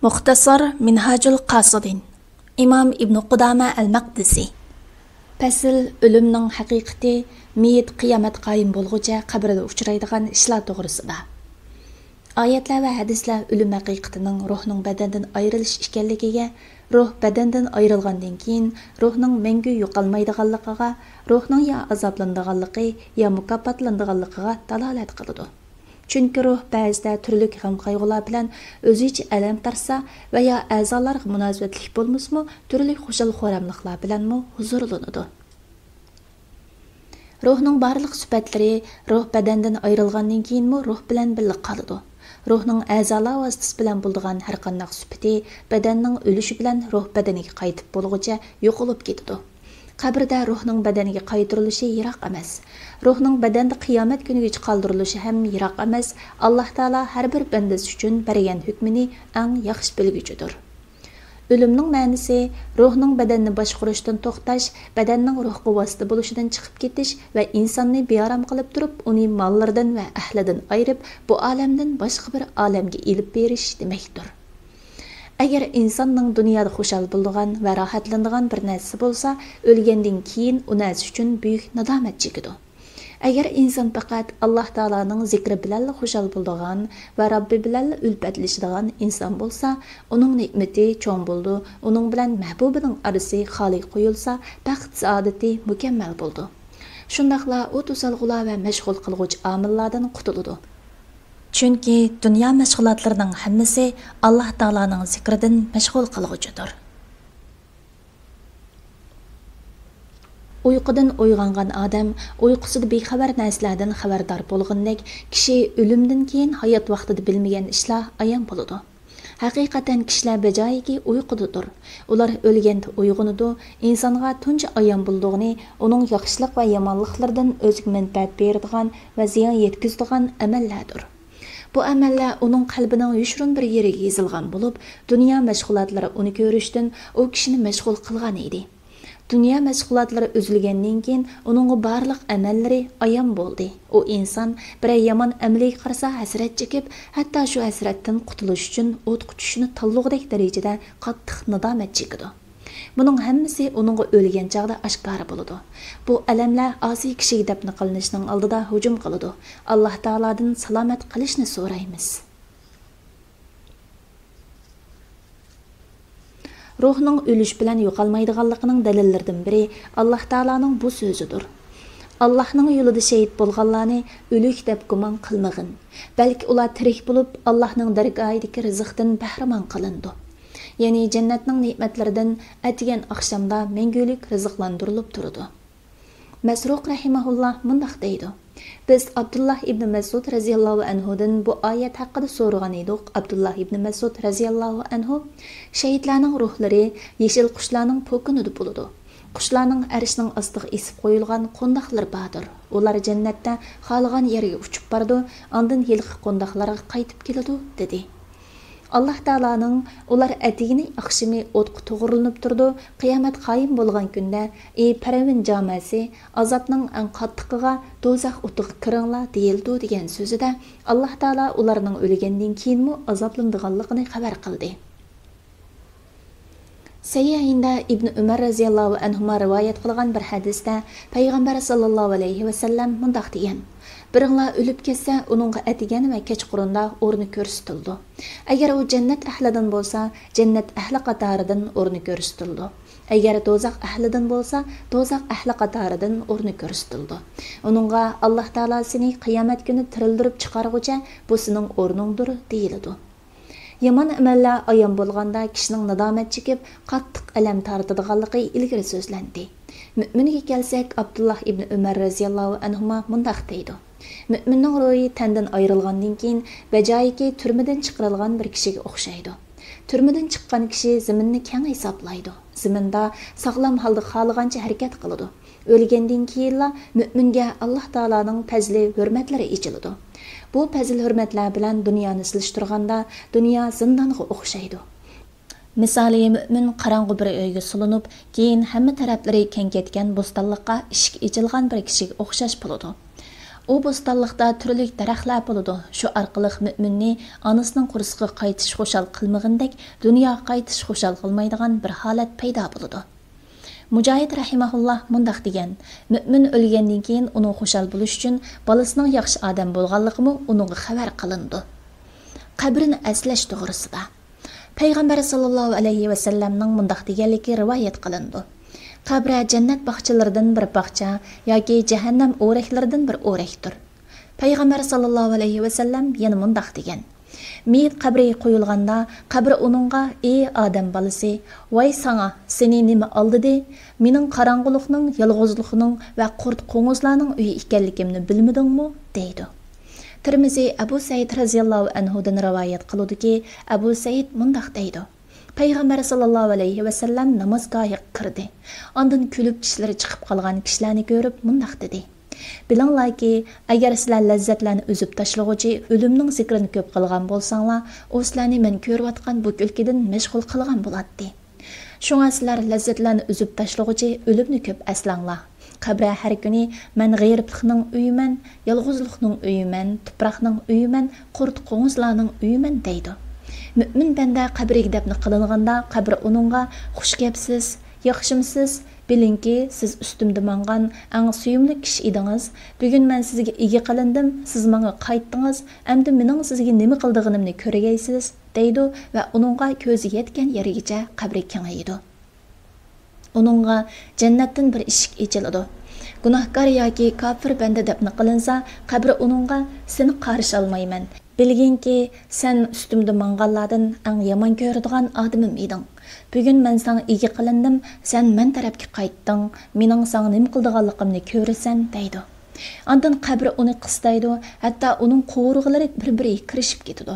Muxtasar Minhajul Qasidin İmam İbn Qudama el-Maqdisi Pəsil ölümnің haqiqati meyit qiyomat qayım bolğuca qabrida uçraydigan ishlar to'g'risida. Oyatlar va hadislar ölüm haqiqatining ruhning badandan ayrilish ekanligiga, ruh badandan ayrilgandan keyin ruhning mangu yo'qolmaydiganligiga, ruhning ya azoblanadiganligi ya mukofotlanadiganligiga dalolat qiladi. Chunki ruh ba'zida turli g'am-qayg'ular bilan o'zicha alam tarsa va ya a'zolarga munosabatlik bo'lmasmi, turli xushal-xo'ramliklar bilanmi huzurlanadi. Ruhning barliq sifatlari ruh badandan ayrilgandan keyinmi ruh bilan birga qoladi. Ruhning a'zolar vasitasi bilan bo'lgan har qanday sifati badanning o'lishi bilan ruh badaniga qaytib bo'lguncha yo'qolib ketadi. Qabrda ruhning badaniga qaytarilishi yiroq emas. Ruhning badanda qiyomat kunigacha qoldirilishi ham yiroq emas. Alloh taolo har bir bandasi uchun bergan hukmini eng yaxshi bilguchidir. Ölümning ma'nosi ruhning badanni boshqarishdan to'xtash, badanning ruhga vosita bo'lishidan chiqib ketish va insonni bearam qilib turib, uni mollaridan va ahlidan ayirib, bu olamdan boshqa bir olamga ilib berish demakdir. Agar insonning dunyoda xushal bo'lgan va rohatlanadigan bir narsa bo'lsa, o'lgandan keyin u narsa uchun buyuk nadomat chekadi. Agar inson faqat Alloh taolaning zikri bilan xushal bo'lgan va Robbi bilan ulfatlashadigan inson bo'lsa, uning ne'mati cho'ng bo'ldi, uning bilan mahbubining orasi xoli qo'yilsa, baxt saodati mukammal bo'ldi. Shundaqla u to'salg'ular va mashg'ul qilg'uchi omillardan qutuladi. Chunki dunyo mashg'ulotlarining hammasi Alloh taolaning zikridan mashg'ul qilg'uchidir. Uyqudan uyg'ongan odam uyqusida bexabar narsalardan xabardor bo'lgandek, kishi o'limdan keyin hayot vaqtida bilmagan ishlar ayon bo'ladi. Haqiqatan kishilar bajoyiki uyqudadir. Ular o'lganda uyg'onadi, insonga tunji ayon bo'ldig'ini, uning yaxshilik va yomonliklaridan o'ziga manfaat beradigan va ziyon yetkazadigan amallardir. Bu amallar uning qalbining yushurun bir yeriga yozilgan bo'lib, dunyo mashg'ulotlari uni ko'rishdan u kishini mashg'ul qilgan edi. Dünya mashg'ulotlari uzilgandan keyin uning barliq amallari ayon bo'ldi. U inson bir yomon amaliga qarasa hasrat chekib, hatto shu hasratdan qutulish uchun o't quchishni tanlug'dek darajada qattiq nadomat chekadi. Buning hammasi uning o'lgan chaqda oshkora bo'ladi. Bu alamlar osiy kishiga dafn qilinishning oldida hujum qiladi. Alloh taoladan salomat qilishni so'raymiz. Ruhning o'lish bilan yo'qolmaydiganligining dalillaridan biri Alloh taolaning bu so'zidir. Allohning yo'lida shahid bo'lganlarni o'lik deb gumon qilmag'in, balki ular tirik bo'lib Allohning dargohidagi rizqdan bahramon qilindi. Ya'ni jannatning ne'matlaridan atigan oqshomda mangulik rizqlantirilib turadi. Masruq rahimahulloh mundaq deydi: Biz Abdullah ibn Mas'ud raziyallohu anhudan bu oyat haqida so'ragan edik. Abdullah ibn Mas'ud raziyallohu anhu shahidlarning ruhlari yeshil qushlarning po'kinida bo'ladi. Qushlarning arishning ostiga esib qo'yilgan qo'ndoqlar bordir. Ular jannatda xohlagan yerga uchib boradi, ondan yilqi qo'ndoqlarga qaytib keladi, dedi. Alloh taolaning ular atigini oqshimi o'tqa to'g'rilanib turdi. Qiyomat qoyim bo'lgan kunda ey Paravin jamasi azobning eng qattiqiga do'zax o'tiga kiringlar deyildi degan so'zida Alloh taolo ularning o'lgandan keyinmi azoblanadiganligini xabar qildi. Sayyinda Ibn Umar raziyallohu anhuma rivoyat qilgan bir hadisda payg'ambar sallallohu alayhi va sallam mundaq degan: Biringlar o'lib ketsa, uningga atigan va kechqurunda o'rni ko'rsatildi. Agar u jannat ahlidan bo'lsa, jannat ahli qatoridan o'rni ko'rsatildi. Agar do'zax ahlidan bo'lsa, do'zax ahli qatoridan o'rni ko'rsatildi. Uningga Alloh taolo seni qiyomat kuni tirildirib chiqarguncha bu sening o'rningdir deyiladi. Yomon amallar ayon bo'lganda kishining nadomat chekib, qattiq alam tortadiganligi ilgari so'zlandi. Mu'minga kelsak, Abdullah ibn Umar raziyallohu anhuma mundaq deydi: Mu'minning ruhi tandan ayrilgandan keyin bajoyiki turmadan chiqarilgan bir kishiga o'xshaydi. Turmadan chiqqan kishi zaminni keng hisoblaydi. Zaminda sog'lom holda xohlagancha harakat qiladi. O'lgandan keyinla mu'minga Alloh taolaning fazli hurmatlari ichiladi. Bu fazil hurmatlar bilan dunyoni silishtirganda dunyo zindonga o'xshaydi. Misali mu'min qorong'u bir uyga sulinib, keyin hamma taraflari keng ketgan bo'stonliqqa eshik ochilgan bir kishiga o'xshash bo'ladi. U bo'stonliqda turli daraxtlar bo'ladi. Shu orqali mo'minni onasining qursiga qaytish xushal qilmagandek, dunyoga qaytish xushal qilmaydigan bir holat paydo bo'ladi. Mujohid rahimahulloh mundaq degan: "Mo'min o'lgandan keyin uning xushal bo'lish uchun bolasining yaxshi odam bo'lganligimi uningga xabar qilindi." Qabrini aslash to'g'risida Payg'ambar sallallohu alayhi va sallamning mundaq deganligi rivoyat qilindi. Qabra jannat bog'chalaridan bir bog'cha yoki jahannam o'raklaridan bir o'rakdir. Payg'ambar sallallohu alayhi va sallam yana mundaq degan: "Meyit qabriga qo'yilganda, qabri uningga: "Ey odam bolasi, voy sana, seni nima oldi? Mening qorong'ulikning, yolg'izlikning va qurt qo'ng'izlarning uyi ekanligimni bilmadingmi?" deydi. Tirmizi Abu Said radhiyallohu anhudan rivoyat qiludiki, Abu Said mundaq deydi: Payg'ambar sallallohu alayhi va sallam namozgohga kirdi. Ondan kulib tishlari chiqib qolgan kishilarni ko'rib mundaq dedi: "Bilinglarki, agar sizlar lazzatlarni uzib tashlag'uchi o'limning zikrini ko'p qilgan bo'lsanglar, u sizlarni men ko'rayotgan bu kulkidan mashg'ul qilgan bo'ladi. Shunga sizlar lazzatlarni uzib tashlag'uchi o'limni ko'p aslanglar. Qabra har kuni men g'ayriblikning uyiman, yolg'izlikning uyiman, tuproqning uyiman, qurt qo'ng'izlarning uyiman" deydi. Mümin banda qabriga dafn qilinganda, qabri uningga: "Xush gapsiz, yaxshimisiz? Bilingki, siz ustimda mangan eng suyumli kishi edingiz. Bugun men sizga ega qilindim, siz menga qaytdingiz. Endi mening sizga nima qildig'inimni ko'rgaysiz" deydi va uningga ko'zi yetgan yerigacha qabri kengaydi. Uningga jannatdan bir eshik ochiladi. Gunohkor yoki kofir banda dafn qilinsa, qabri uningga: "Seni qarshi olmayman. Bilginki, sen ustimda manganlardan eng yomon ko'radigan odamim eding. Bugun men sana ega qilindim, sen men tarafga qaytding. Mening sana nima qildiganligimni ko'rasan" deydi. Ondan qabri uni qistaydi, hatto uning qo'rg'ilari bir-biriga kirishib ketadi.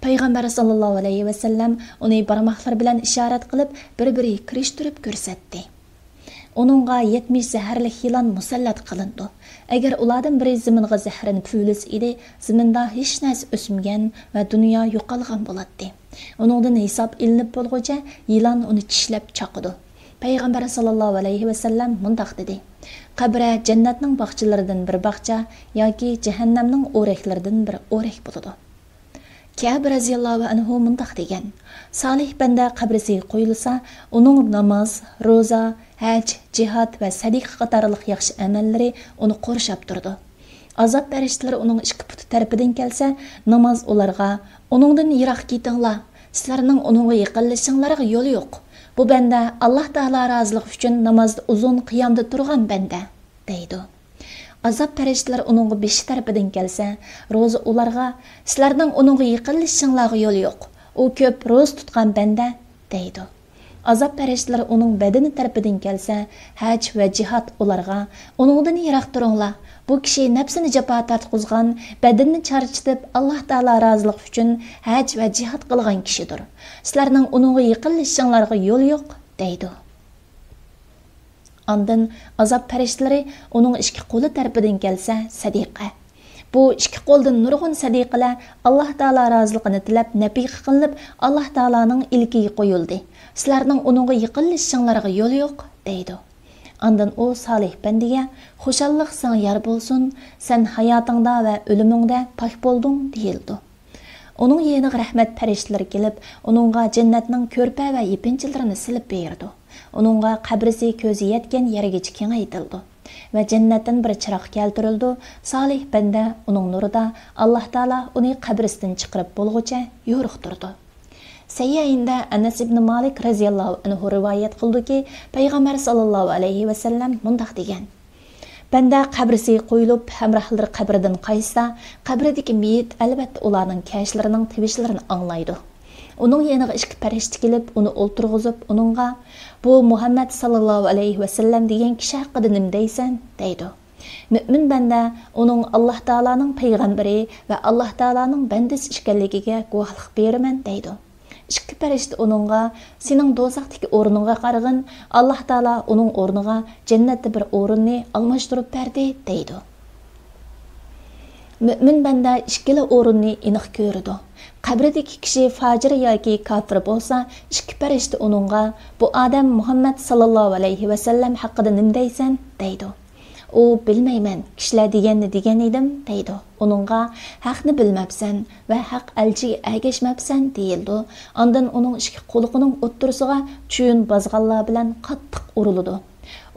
Payg'ambar sallallohu alayhi va sallam uni barmoqlar bilan ishorat qilib, bir-biriga kirishtirib ko'rsatdi. Onunğa 70 zəhərli yılan musallat qılındı. Əgər ulardan biri ziminğa zəhərini püylüs idi, zimində heç nəs ösmgən və dünya yoqalğan bolatdı. Onundan hesab ilinib bolğuca yılan onu tişləb çaqıdı. Peyğəmbər sallallahu alayhi və səlləm mundaq dedi: "Qabrə cənnətnin bağçalarından bir bağça yoki cəhənnəmnin o'raklaridan bir o'rak bo'ladi." Ka'b raziyallohu anhu mundaq degan: "Salih banda qabrisiga qo'yilsa, uning namoz, roza, haj, jihad va sadiqa qatorliq yaxshi amallari uni qo'rshab turdi. Azob farishtalari uning ikki puti tarafidan kelsa, namoz ularga: "Uningdan yiroq ketinglar. Sizlarning uningga yaqinlashinglarga yo'l yo'q. Bu banda Alloh taolo roziligi uchun namozda uzun qiyomda turgan banda" deydi. Azob farishtalari uningga beshi tarafidan kelsa, roza ularga: "Sizlarning uningga yaqinlashinglarga yo'l yo'q. U ko'p roza tutgan banda" deydi. Azab farishtalari uning badani tarafidan kelsa, haj va jihad ularga: "Uningdan yiroq turinglar. Bu kishi nafsini jafo tortqizgan, badanini charchitib, Alloh taolo roziligi uchun haj va jihad qilgan kishidir. Sizlarning uningga yaqinlashinglarga yo'l yo'q" deydi. Ondan azab farishtalari uning ikki qo'li tarafidan kelsa, sadiqa. Bu ikki qo'ldan nurg'un sadiqalar Alloh taolo roziligini tilab nafiqa qilinib, Alloh taoloning ilkiga qo'yildi. Sizlarning uningga yaqinlashinglarga yo'l yo'q deydi. Ondan u solih bandiga: "Xushallik sana yor bo'lsin, sen hayotingda va o'limingda pok bo'lding" deyildi. Uning yeniga rahmat farishtalari kelib, uningga jannatning ko'rpa va yepinchilarini silib berdi. Uningga qabrisi ko'zi yetgan yergacha kengaytirildi va jannatdan bir chiroq keltirildi. Solih banda uning nurida Alloh taolo uni qabrisidan chiqarib bo'lguncha yo'riqtirdi. Sayyinda Anas ibn Malik raziyallohu anhu rivoyat qildiki, Payg'ambar sallallohu alayhi va sallam mundaq degan: "Banda qabrisi qo'yilib, hamrohlari qabridan qaytsa, qabridagi meyit albatta ularning kashlarining tivishlarini anglaydi. Uning yeniga ikki farishta kelib, uni o'ltirg'izib, uningga: "Bu Muhammad sallallohu alayhi va sallam degan kishi haqida nima deysan?" deydi. Mümin banda uning Alloh taolaning payg'ambari va Alloh taolaning bandasi ekanligiga guvohlik beraman deydi. İki farishta uningga: "Sening do'zaxdagi o'rningga qarag'in, Alloh taolo uning o'rniga jannatda bir o'rinni almashtirib berdi" deydi. Mümin banda ikkala o'rinni aniq ko'radi. Qabridagi kishi fojir yoki kofir bo'lsa, ikki farishta uningga: "Bu odam Muhammad sallallohu alayhi va sallam haqida nima deysan?" deydi. u bilmayman kishilar deganni degan edim deydi. Uningga haqni bilmabsan va haq elchiga ergashmabsan deyildi. Ondan uning ikki qo'lining o'ttirisiga chun bozg'anlar bilan qattiq urildi.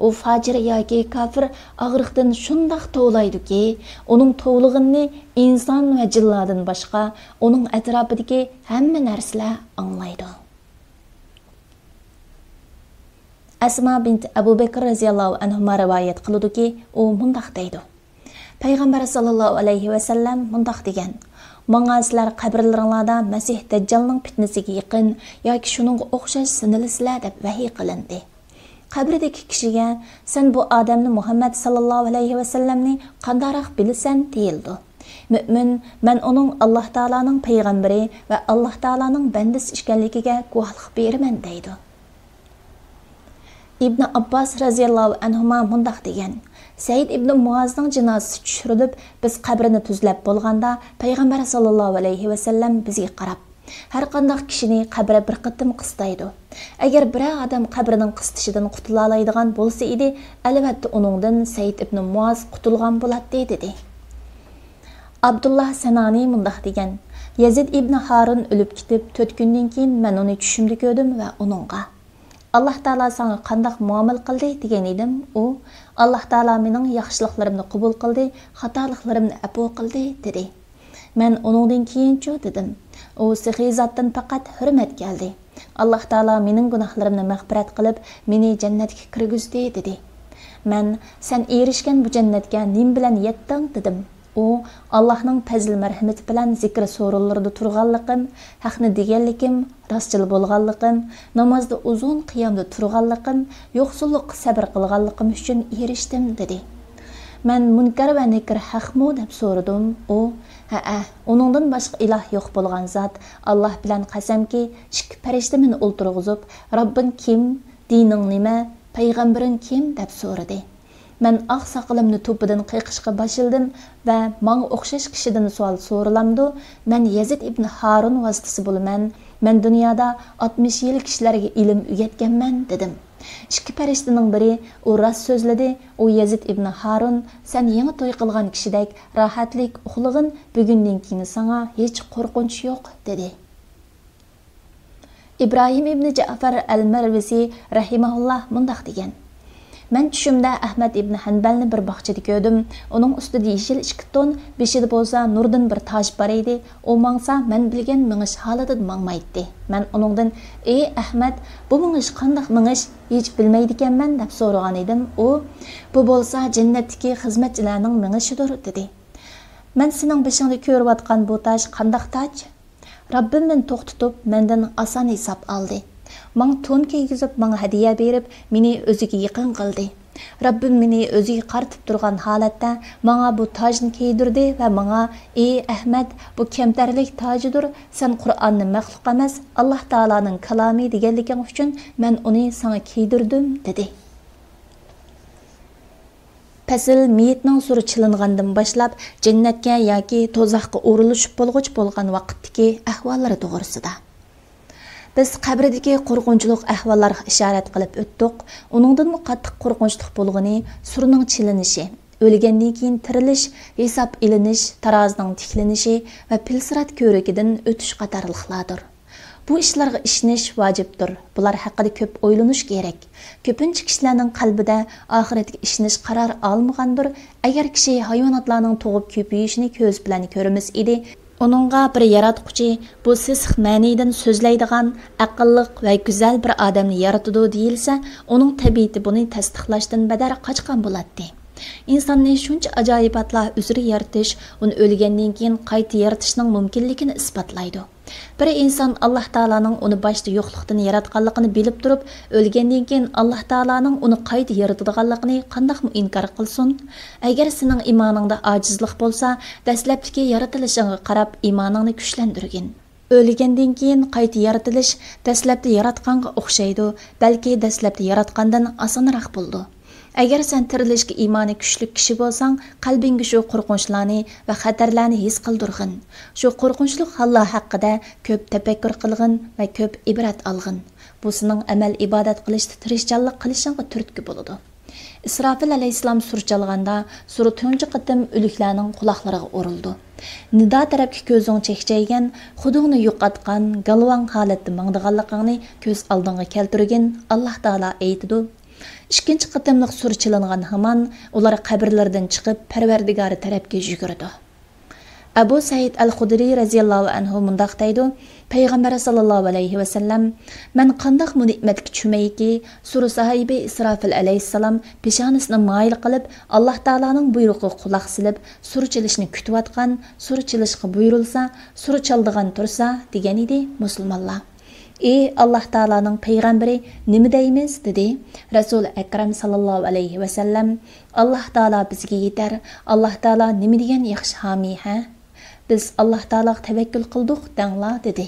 U fajr yoki kafir og'riqdan shundoq tovlaydiki, uning tovlig'ini inson va jinlardan boshqa uning atrofidagi hamma narsalar anglaydi. Asma bint Abu Bakr radhiyallohu anhu rivoyat qiludiki, u mundaq deydi. Payg'ambar sallallohu alayhi va sallam mundaq degan: "Menga sizlar qabrlaringlarda Masih Dajjalning fitnasiga yaqin yoki shuningga o'xshash sinilisizlar" deb vahiy qilindi. Qabridagi kishiga "Sen bu odamni Muhammad sallallohu alayhi va sallamni qandaroq bilasan?" deyildi. Mümin, "Men uning Alloh taolaning payg'ambari va Alloh taolaning bandasi ekanligiga guvohlik beraman" deydi. İbn Abbas radhiyallohu anhuma mundaq degan: Said ibn Muazning jinozasi tushirilib, biz qabrini tuzlab bo'lganda payg'ambar sallallohu alayhi va sallam bizga qarab, har qanday kishini qabri bir qitim qistaydi. Agar bir odam qabrining qistishidan qutula oladigan bo'lsa edi, albatta uningdan Said ibn Muaz qutulgan bo'ladi dedi. Abdullah Sanani mundaq degan: Yazid ibn Harun o'lib ketib 4 kundan keyin men uni tushimda ko'rdim va uningga Allah Taala sana qandaq muomala qildi degan edim. U Allah Taala mening yaxshiliklarimni qabul qildi, xatoliklarimni afv qildi dedi. Men uningdan keyinchi dedim. U sihizatdan faqat hurmat keldi. Allah Taala mening gunohlarimni mag'firat qilib, meni jannatga kirgizdi dedi. Men sen erishgan bu jannatga nim bilan yetding dedim. U Allohning fazl marhamati bilan zikr so'rinlarida turganligim, haqni deganligim, rostchil bo'lganligim, namozda uzun qiyomda turganligim, yo'qsullikqa sabr qilganligim uchun erishdim dedi. Men munkar va nakir haqmi deb so'radim. U ha, uningdan boshqa iloh yo'q bo'lgan zot Alloh bilan qasamki, ikki farishta meni o'ltirg'izib, Robbing kim, dining nima, payg'ambaring kim deb so'radi. Men oq soqolimni to'pidan qiqishga boshladim va menga o'xshash kishidan savol so'ralamdi. Men Yazid ibn Harun vasitasi bo'laman. Men dunyoda 60 yil kishilarga ilm o'rgatganman dedim. Ikki farishtaning biri u rost so'zladi. U Yazid ibn Harun, sen yangi to'y qilgan kishidek rohatlik uxlig'in, bugundan keyin sana hech qo'rqinch yo'q dedi. İbrahim ibn Ja'far al-Marvisi rahimahullah mundaq degan: Men tushimda Ahmad ibn Hanbalni bir bog'chada ko'rdim. Uning ustida yeshil 2 ton, beshida bo'lsa nurdan bir toj bor edi. U mangsa men bilgan mingish holatida mangmaydi. Men uningdan: "Ey Ahmad, bu mingish qanday mingish? Hech bilmaydi ekanman" deb so'ragan edim. U: "Bu bo'lsa jannatdagi xizmatchilarning mingishidir" dedi. Men sening beshingda ko'rayotgan bu toj qanday toj? Rabbim meni to'xtatib, mendan oson hisob oldi. Mang to'n kiygizib, menga hadiya berib, meni o'ziga yaqin qildi. Rabbim meni o'ziga qaratib turgan holatda menga bu tojni kiydirdi va menga: "Ey Ahmad, bu kamtarlik tojidir. Sen Qur'onni maxluq emas, Alloh taolaning kalomi deganliging uchun men uni sana kiydirdim" dedi. Fasl miyitning suri chilingandan boshlab jannatga yoki to'zoqqa urilishib bo'lg'ich bo'lgan vaqtdagi ahvollari to'g'risida biz qabridagi qo'rqinchli ahvollarga ishorat qilib o'tdik. Uningdan qattiq qo'rqinchli bo'lg'ini surning chilinishi, o'lgandan keyin tirilish, hisob ilinish, tarozining tiklanishi va pilsirat ko'rigidan o'tish qatorliqlardir. Bu ishlarga ishonish vojibdir. Bular haqida ko'p o'ylanish kerak. Ko'pincha kishilarning qalbida oxiratga ishonish qaror olmagandir. Agar kishi hayvonotlarning tug'ib ko'payishini ko'z bilan ko'ramiz edi, onunğa bir yaratquchi bu sisiq ma'nidan so'zlaydigan aqlliq va go'zal bir odamni yaratıdı deyilsa, onun tabiati buni tasdiqlashdan badar qochgan bo'ladi. İnsonni shuncha ajoyibotlar uzri yaratish, uni o'lgandan keyin qayta yaratishning mumkinligini isbotlaydi. Bir inson Alloh taolaning uni boshda yo'qlikdan yaratganligini bilib turib, o'lgandan keyin Alloh taolaning uni qayta yaratadiganligini qandoqmi inkor qilsin? Agar sening iymoningda ojizlik bo'lsa, dastlabki yaratilishingga qarab iymoningni kuchlantirgin. O'lgandan keyin qayta yaratilish dastlabda yaratganga o'xshaydi, balki dastlabda yaratgandan osonroq bo'ldi. Agar sen tirilishga iymoni kuchli kishi bo'lsang, qalbingga shu qo'rqinchlarni va xatarlarni his qildirgin. Shu qo'rqinchli hollar haqida ko'p tafakkur qilgin va ko'p ibrat olgin. Bu sening amal ibodat qilishda tirishchanlik qilishingga turtki bo'ladi. İsrafil alayhissalom sur chalganda sur tunji qitim o'liklarning quloqlariga urildi. Nido tarafga ko'zing chekchaygan, xudingni yo'qotgan, galvon holatda mangdiganligingni ko'z oldingga keltirgin Alloh taolo aytidi. Ikkinchi qitimliq sur chilingan hamon ular qabrlardan chiqib Parvardigori tarafga yugurdi. Abu Said al-Khudri radhiyallohu anhu mundaq deydi: Payg'ambar sallallohu alayhi va sallam: "Men qandoq ne'matga tushmayki, sur sahibi Israfil alayhissalom peshonasini moyil qilib, Alloh taolaning buyrug'iga quloq silib, sur chilishni kutayotgan, sur chilishga buyurilsa, sur chaldigan tursa" degan edi musulmonlar. Ey Alloh taolaning payg'ambari, nima deymiz dedi. Rasul akram sallallohu alayhi va sallam: Alloh taolo bizga yetar. Alloh taolo nima degan yaxshi homiy ha? Biz Alloh taologa tavakkul qildik danglar dedi.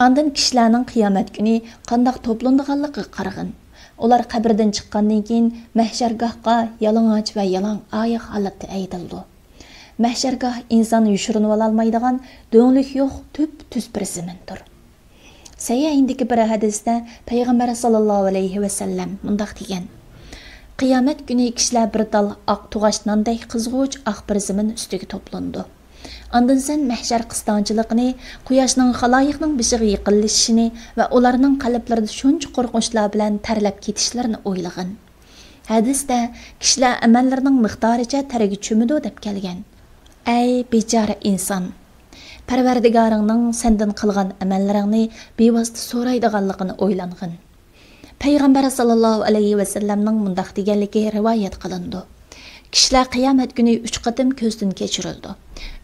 Ondan kishilarning qiyomat kuni qandoq to'planganligiga qarag'in. Ular qabrdan chiqqandan keyin mahshargohga yalang'och va yalang oyoq holatda aytildi. Mahshargoh inson yushirinib olmaydigan do'nglik yo'q tuz bir zamindir. Sayyahindagi bir hadisda payg'ambar sallallohu alayhi va sallam mundaq degan: Qiyomat kuni kishilar bir dal oq tug'ash nondek qizg'uch oq bir zamin ustiga to'plandi. Ondan sen mahshar qistonchiligini, quyoshning xaloyiqning bishiga yiqilishini va ularning qalblarida shuncha qo'rqinchlar bilan tarlab ketishlarini o'ylag'in. Hadisda kishilar amallarining miqdoricha taraga cho'midi deb kelgan. Ey bechora inson, Parvardigoringning sendan qilgan amallaringni bevosita so'raydiganligini o'ylang'in. Payg'ambar sallallohu alayhi va sallamning mundaq deganligi rivoyat qilindi. Kishilar qiyomat kuni 3 qatim ko'zdan kechirildi.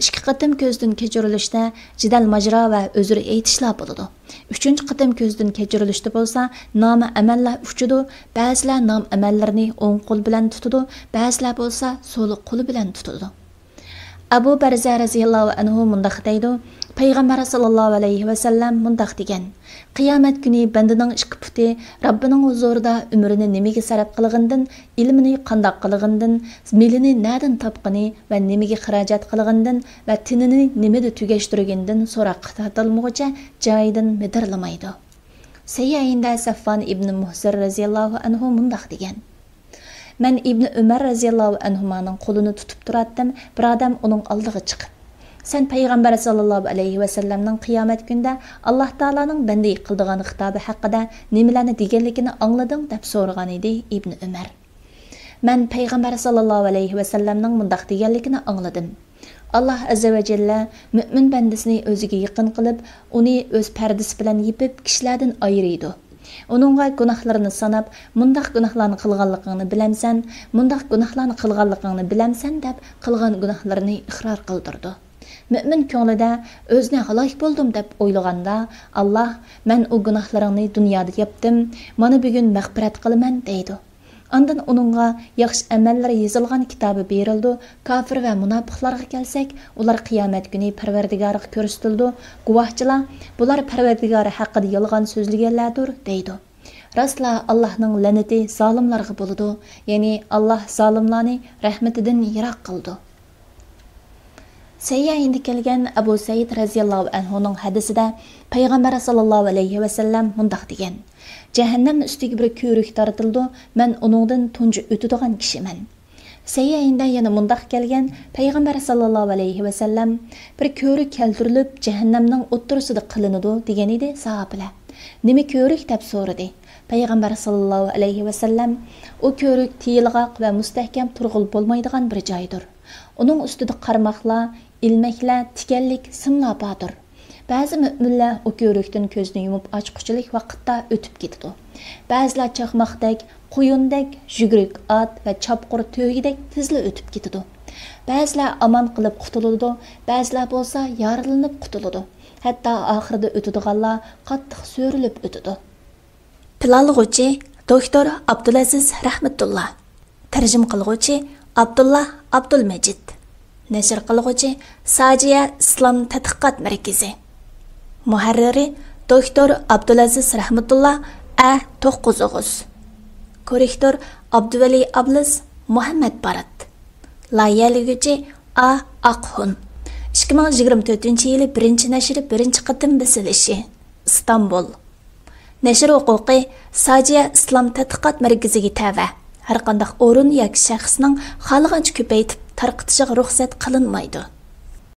2 qatim ko'zdan kechirilishda jidal majro va o'zr aytishlar bo'ladi. 3-qatim ko'zdan kechirilishda bo'lsa, nomi amallar uchidi, ba'zilar nom amallarni o'ng qo'l bilan tutadi, ba'zilar bo'lsa so'l qo'li bilan tutadi. Abu Barza radhiyallohu anhu mundaq deydi: Payg'ambar sallallohu alayhi va sallam mundaq degan: Qiyomat kuni bandaning ikki puti Robbining huzurida umrini nimaga sarf qilgandan, ilmini qandoq qilgandan, milini nadan topqani va nimaga xarajat qilgandan va tinini nimada tugashtirgandan so'roqqa tortilmoqcha joyidan midirlamaydi. Sayyinda Saffon ibn Muhsir radhiyallohu anhu mundaq degan: Men İbn Umar radhiyallohu anhuning qo'lini tutib turatdim. Bir odam uning oldiga chiqib: Sen payg'ambar sallallohu alayhi va sallamning qiyomat kunida Alloh taolaning banday qildigan xitobi haqida nimalarni deganligini anglading deb so'ragan edi Ibn Umar. Men payg'ambar sallallohu alayhi va sallamning mundaq deganligini angladim. Allah azza va jalla mu'min bandasini o'ziga yaqin qilib, uni o'z pardasi bilan yepib kishilardan ayiradi. Onunğa gunohlarini sanab, mundaq gunohlarni qilganligingni bilamsan, mundaq gunohlarni qilganligingni bilamsan deb qilgan gunohlarini iqror qildirdi. Mümin ko'nglida o'zini halok bo'ldim deb o'ylaganda, Alloh, men u gunohlaringni dunyoda yapdim, mana bugun mag'firat qilaman deydi. Ondan onunğa yaxshi amallar yozilgan kitobi berildi. Kafir va munofiqlarga kelsak, ular qiyomat kuni Parvardigoriga ko'rsatildi. Guvohchilar, bular Parvardigori haqida yolg'on so'zlaganlardir deydi. Rastla Allohning la'nati zolimlarga bo'ladi, ya'ni Alloh zolimlarni rahmatidan yiroq qildi. Sayyahinde kelgan Abu Said radhiyallohu anhuning hadisida payg'ambar sallallohu alayhi va sallam mundaq degan: Jahannam ustiga bir ko'rik tortildi, men uningdan tunji o'tadigan kishiman. Sayyahinde yana mundaq kelgan payg'ambar sallallohu alayhi va sallam bir ko'rik keltirilib jahannamning o'ttirisida qilinadi degan edi sahobalar. Nima ko'rik deb so'radi. Payg'ambar sallallohu alayhi va sallam: o ko'rik tiyilg'oq va mustahkam turg'ul bo'lmaydigan bir joydir. Uning ustida qarmoqlar, ilmaklar, tikanlik, simlar bordir. Ba'zi mu'minlar o ko'rikdan ko'zni yumib ochquchilik vaqtda o'tib ketadi. Ba'zilar chaqmoqdek, quyundek, yuguruk ot va chopqur to'yidek tezla o'tib ketadi. Ba'zilar aman qilib qutuladi, ba'zilar bo'lsa yorilinib qutuladi. Hatto oxirida o'tadiganlar qattiq so'rilib o'tadi. Planlag'uvchi doktor Abdulaziz Rahmatullah. Tarjim qilguvchi Abdullah Abdulmajid. Nashr qilguvchi Sajiya Islom tadqiqot markazi. Muharriri doktor Abdulaziz Rahmatullah A9. Korrektor Abduvali Ablis Muhammad Barat. Layihalaguchi A Aqhun. 2024-yili 1-nashri 1-qatim basilishi. İstanbul. Nəşr huquqi sadəcə İslam tədqiqat mərkəziga təvə. Hər qandaq o'rin yoki shaxsning xohlagancha ko'paytib tarqatishiga ruxsat qilinmaydi.